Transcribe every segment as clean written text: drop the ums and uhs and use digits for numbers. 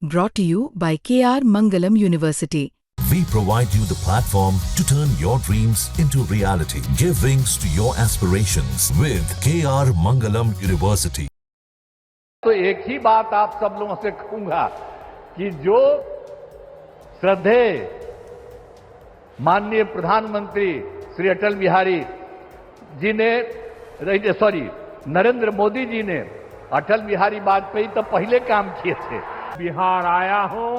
Brought to you by KR Mangalam University. We provide you the platform to turn your dreams into reality. Give wings to your aspirations with KR Mangalam University. तो एक ही बात आप सब लोगों से कहूंगा कि जो श्रद्धेय माननीय प्रधानमंत्री श्री अटल बिहारी जी ने नरेंद्र मोदी जी ने अटल बिहारी वाजपेयी तो पहले काम किए थे। बिहार आया हूं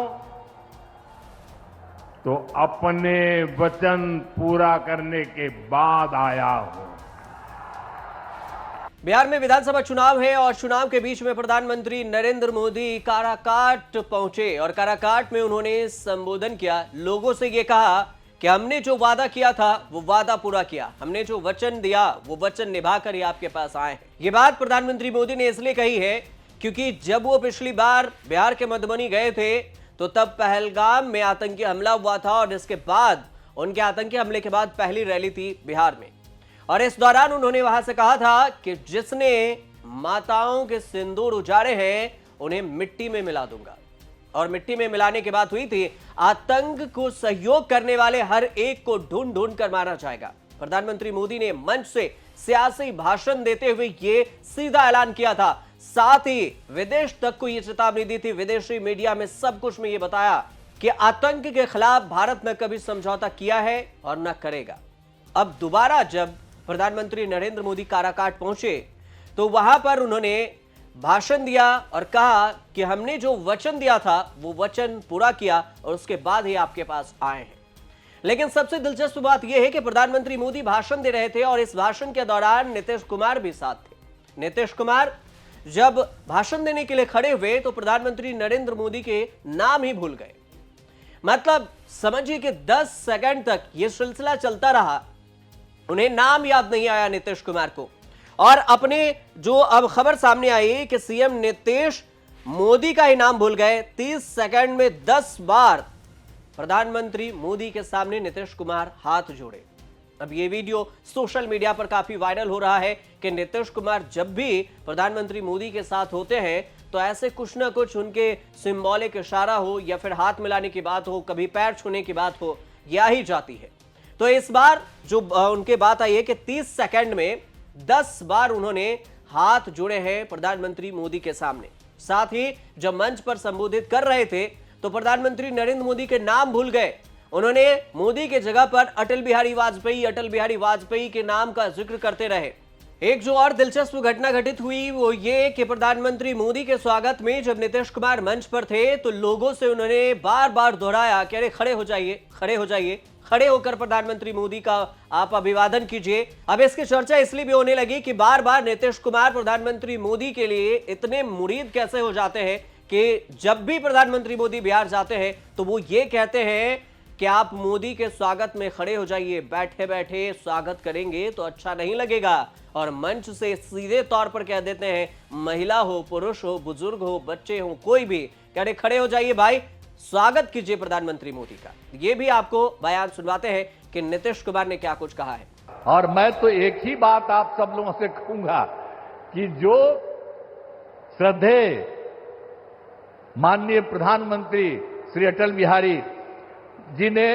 तो अपने वचन पूरा करने के बाद आया हूं। बिहार में विधानसभा चुनाव है और चुनाव के बीच में प्रधानमंत्री नरेंद्र मोदी काराकाट पहुंचे और काराकाट में उन्होंने संबोधन किया। लोगों से ये कहा कि हमने जो वादा किया था वो वादा पूरा किया, हमने जो वचन दिया वो वचन निभाकर ही आपके पास आए हैं। ये बात प्रधानमंत्री मोदी ने इसलिए कही है क्योंकि जब वो पिछली बार बिहार के मधुबनी गए थे तो तब पहलगाम में आतंकी हमला हुआ था और इसके बाद उनके आतंकी हमले के बाद पहली रैली थी बिहार में और इस दौरान उन्होंने वहां से कहा था कि जिसने माताओं के सिंदूर उजाड़े हैं उन्हें मिट्टी में मिला दूंगा। और मिट्टी में मिलाने की बात हुई थी, आतंक को सहयोग करने वाले हर एक को ढूंढ ढूंढ कर मारा जाएगा। प्रधानमंत्री मोदी ने मंच से सियासी भाषण देते हुए ये सीधा ऐलान किया था, साथ ही विदेश तक को यह चेतावनी दी थी। विदेशी मीडिया में सब कुछ में यह बताया कि आतंक के खिलाफ भारत न कभी समझौता किया है और न करेगा। अब दोबारा जब प्रधानमंत्री नरेंद्र मोदी काराकाट पहुंचे तो वहां पर उन्होंने भाषण दिया और कहा कि हमने जो वचन दिया था वो वचन पूरा किया और उसके बाद ही आपके पास आए हैं। लेकिन सबसे दिलचस्प बात यह है कि प्रधानमंत्री मोदी भाषण दे रहे थे और इस भाषण के दौरान नीतीश कुमार भी साथ थे। नीतीश कुमार जब भाषण देने के लिए खड़े हुए तो प्रधानमंत्री नरेंद्र मोदी के नाम ही भूल गए। मतलब समझिए कि 10 सेकंड तक यह सिलसिला चलता रहा, उन्हें नाम याद नहीं आया नीतीश कुमार को। और अपने जो अब खबर सामने आई कि सीएम नीतीश मोदी का ही नाम भूल गए। 30 सेकंड में 10 बार प्रधानमंत्री मोदी के सामने नीतीश कुमार हाथ जोड़े। अब ये वीडियो सोशल मीडिया पर काफी वायरल हो रहा है कि नीतीश कुमार जब भी प्रधानमंत्री मोदी के साथ होते हैं तो ऐसे कुछ ना कुछ उनके सिंबॉलिक इशारा हो या फिर हाथ मिलाने की बात हो, कभी पैर छूने की बात हो, या ही जाती है। तो इस बार जो उनके बात आई है कि 30 सेकंड में 10 बार उन्होंने हाथ जोड़े हैं प्रधानमंत्री मोदी के सामने। साथ ही जब मंच पर संबोधित कर रहे थे तो प्रधानमंत्री नरेंद्र मोदी के नाम भूल गए। उन्होंने मोदी के जगह पर अटल बिहारी वाजपेयी के नाम का जिक्र करते रहे। एक जो और दिलचस्प घटना घटित हुई वो ये कि प्रधानमंत्री मोदी के स्वागत में जब नीतीश कुमार मंच पर थे तो लोगों से उन्होंने बार बार दोहराया कि अरे खड़े हो जाइए, खड़े हो जाइए, खड़े होकर प्रधानमंत्री मोदी का आप अभिवादन कीजिए। अब इसकी चर्चा इसलिए भी होने लगी कि बार बार नीतीश कुमार प्रधानमंत्री मोदी के लिए इतने मुरीद कैसे हो जाते हैं कि जब भी प्रधानमंत्री मोदी बिहार जाते हैं तो वो ये कहते हैं कि आप मोदी के स्वागत में खड़े हो जाइए, बैठे बैठे स्वागत करेंगे तो अच्छा नहीं लगेगा। और मंच से सीधे तौर पर कह देते हैं, महिला हो, पुरुष हो, बुजुर्ग हो, बच्चे हो, कोई भी, कह रहे खड़े हो जाइए भाई, स्वागत कीजिए प्रधानमंत्री मोदी का। ये भी आपको बयान सुनवाते हैं कि नीतीश कुमार ने क्या कुछ कहा है। और मैं तो एक ही बात आप सब लोगों से कहूंगा कि जो श्रद्धेय माननीय प्रधानमंत्री श्री अटल बिहारी जी ने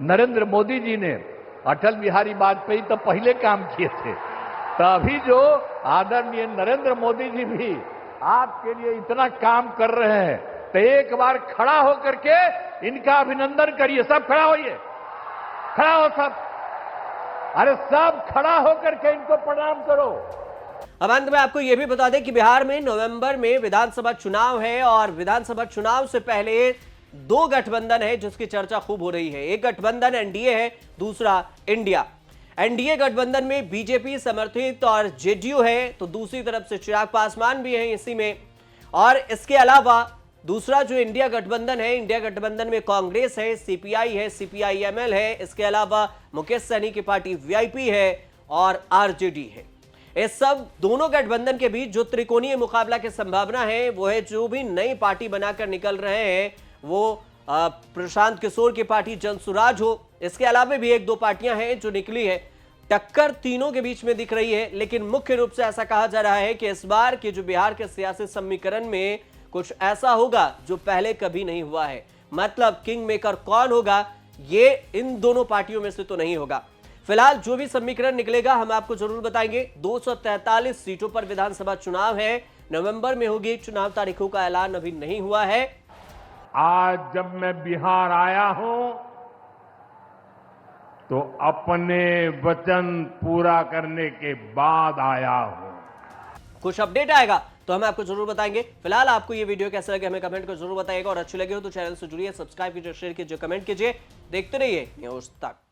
नरेंद्र मोदी जी ने अटल बिहारी वाजपेयी तो पहले काम किए थे, तभी जो आदरणीय नरेंद्र मोदी जी भी आपके लिए इतना काम कर रहे हैं तो एक बार खड़ा होकर के इनका अभिनंदन करिए। सब खड़ा होइए, खड़ा हो सब, अरे सब खड़ा होकर के इनको प्रणाम करो। अब अंत में आपको यह भी बता दें कि बिहार में नवंबर में विधानसभा चुनाव है और विधानसभा चुनाव से पहले 2 गठबंधन है जिसकी चर्चा खूब हो रही है। एक गठबंधन एनडीए है, दूसरा इंडिया। एनडीए गठबंधन में बीजेपी समर्थित और जेडीयू है, तो दूसरी तरफ से चिराग पासवान भी है इसी में। और इसके अलावा दूसरा जो इंडिया गठबंधन है, इंडिया गठबंधन में कांग्रेस है, सीपीआई है, सीपीआईएमएल है, इसके अलावा मुकेश सहनी की पार्टी वीआईपी है और आरजेडी है। इस सब दोनों गठबंधन के बीच जो त्रिकोणीय मुकाबला की संभावना है वो है जो भी नई पार्टी बनाकर निकल रहे हैं वो प्रशांत किशोर की पार्टी जनसुराज हो, इसके अलावा भी 1-2 पार्टियां हैं जो निकली है। टक्कर तीनों के बीच में दिख रही है, लेकिन मुख्य रूप से ऐसा कहा जा रहा है कि इस बार के जो बिहार के सियासी समीकरण में कुछ ऐसा होगा जो पहले कभी नहीं हुआ है। मतलब किंग मेकर कौन होगा, ये इन दोनों पार्टियों में से तो नहीं होगा। फिलहाल जो भी समीकरण निकलेगा हम आपको जरूर बताएंगे। 243 सीटों पर विधानसभा चुनाव है, नवंबर में होगी। चुनाव तारीखों का ऐलान अभी नहीं हुआ है। आज जब मैं बिहार आया हूं तो अपने वचन पूरा करने के बाद आया हूं। कुछ अपडेट आएगा तो हम आपको जरूर बताएंगे। फिलहाल आपको ये वीडियो कैसा लगे हमें कमेंट कर जरूर बताइएगा, और अच्छी लगे हो तो चैनल से जुड़िए, सब्सक्राइब कीजिए, शेयर कीजिए, कमेंट कीजिए। देखते रहिए न्यूज़ तक।